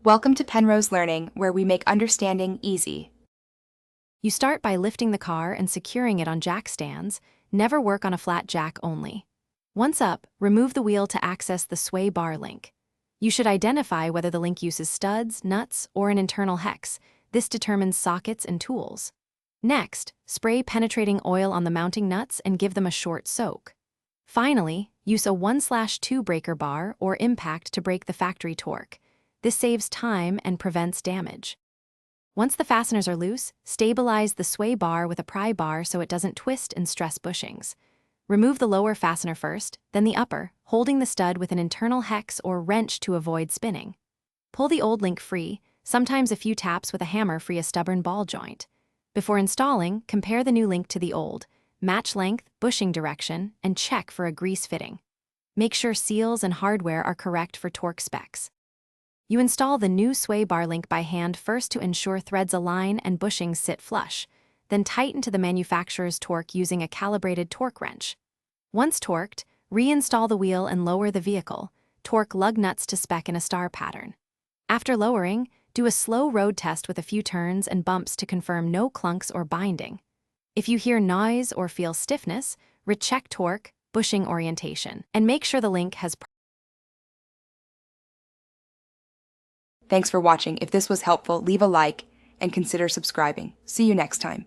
Welcome to Penrose Learning, where we make understanding easy. You start by lifting the car and securing it on jack stands. Never work on a flat jack only. Once up, remove the wheel to access the sway bar link. You should identify whether the link uses studs, nuts, or an internal hex. This determines sockets and tools. Next, spray penetrating oil on the mounting nuts and give them a short soak. Finally, use a 1/2 breaker bar or impact to break the factory torque. This saves time and prevents damage. Once the fasteners are loose, stabilize the sway bar with a pry bar so it doesn't twist and stress bushings. Remove the lower fastener first, then the upper, holding the stud with an internal hex or wrench to avoid spinning. Pull the old link free. Sometimes a few taps with a hammer free a stubborn ball joint. Before installing, compare the new link to the old. Match length, bushing direction, and check for a grease fitting. Make sure seals and hardware are correct for torque specs. You install the new sway bar link by hand first to ensure threads align and bushings sit flush, then tighten to the manufacturer's torque using a calibrated torque wrench. Once torqued, reinstall the wheel and lower the vehicle. Torque lug nuts to spec in a star pattern. After lowering, do a slow road test with a few turns and bumps to confirm no clunks or binding. If you hear noise or feel stiffness, recheck torque, bushing orientation, and make sure the link has. Thanks for watching. If this was helpful, leave a like and consider subscribing. See you next time.